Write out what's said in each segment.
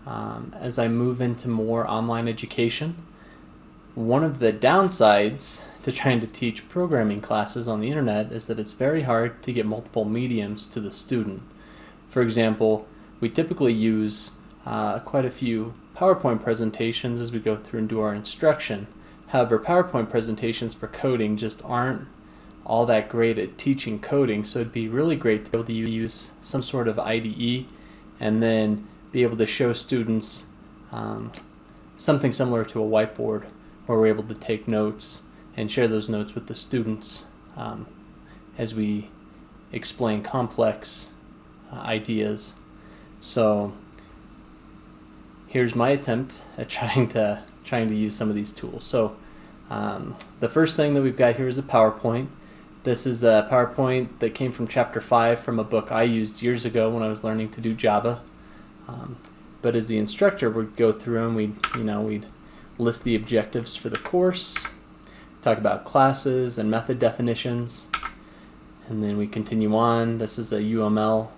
as I move into more online education. One of the downsides to trying to teach programming classes on the internet is that it's very hard to get multiple mediums to the student. For example, we typically use quite a few PowerPoint presentations as we go through and do our instruction. However, PowerPoint presentations for coding just aren't all that great at teaching coding, so it'd be really great to be able to use some sort of IDE and then be able to show students something similar to a whiteboard where we're able to take notes and share those notes with the students as we explain complex ideas. So here's my attempt at trying to use some of these tools. So the first thing that we've got here is a PowerPoint. This is a PowerPoint that came from chapter 5 from a book I used years ago when I was learning to do Java. But as the instructor, we'd go through and we'd list the objectives for the course, talk about classes and method definitions, and then we continue on. This is a UML.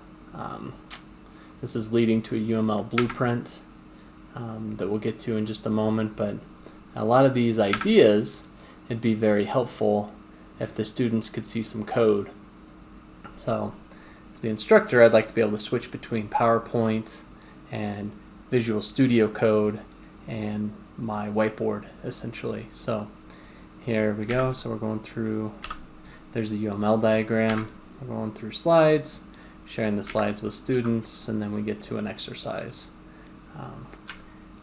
This is leading to a UML blueprint that we'll get to in just a moment, but a lot of these ideas, it'd be very helpful if the students could see some code. So as the instructor, I'd like to be able to switch between PowerPoint and Visual Studio Code and my whiteboard, essentially. So here we go. So we're going through, there's a UML diagram. We're going through slides, sharing the slides with students, and then we get to an exercise.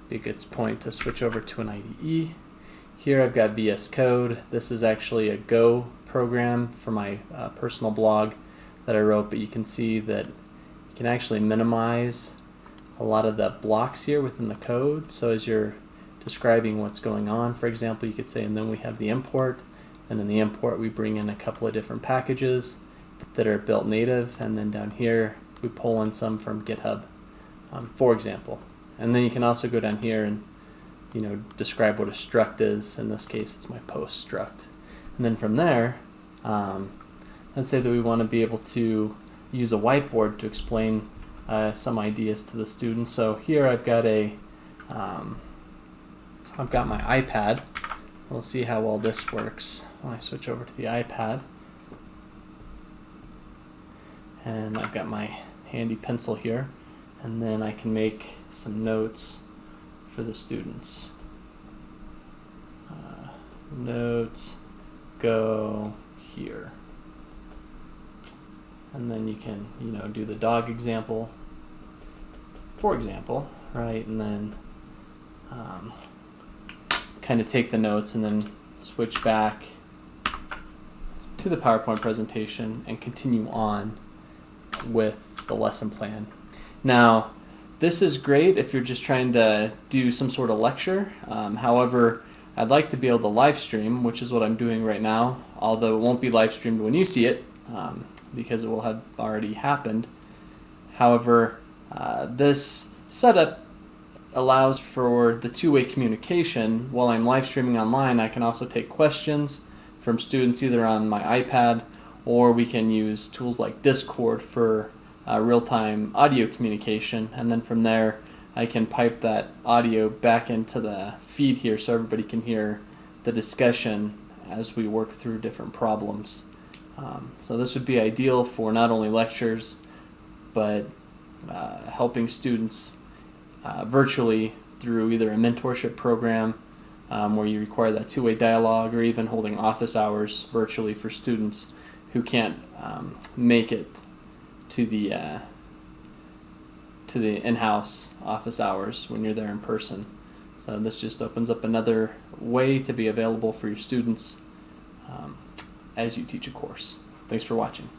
Be a good point to switch over to an IDE. Here I've got VS Code. This is actually a Go program for my personal blog that I wrote, but you can see that you can actually minimize a lot of the blocks here within the code. So as you're describing what's going on, for example, you could say, and then we have the import, and in the import we bring in a couple of different packages that are built native, and then down here we pull in some from GitHub, for example. And then you can also go down here and describe what a struct is. In this case, it's my post struct. And then from there, let's say that we want to be able to use a whiteboard to explain some ideas to the students. So here I've got I've got my iPad. We'll see how well this works when I switch over to the iPad. And I've got my handy pencil here, and then I can make some notes for the students. Notes go here. And then you can, do the dog example, for example, right? And then kind of take the notes and then switch back to the PowerPoint presentation and continue on with the lesson plan. Now, this is great if you're just trying to do some sort of lecture. However, I'd like to be able to live stream, which is what I'm doing right now, although it won't be live streamed when you see it because it will have already happened. However, this setup allows for the two-way communication. While I'm live streaming online, I can also take questions from students either on my iPad, or we can use tools like Discord for real-time audio communication, and then from there I can pipe that audio back into the feed here so everybody can hear the discussion as we work through different problems. So this would be ideal for not only lectures, but helping students virtually through either a mentorship program where you require that two-way dialogue, or even holding office hours virtually for students who can't make it to the in-house office hours when you're there in person. So this just opens up another way to be available for your students as you teach a course. Thanks for watching.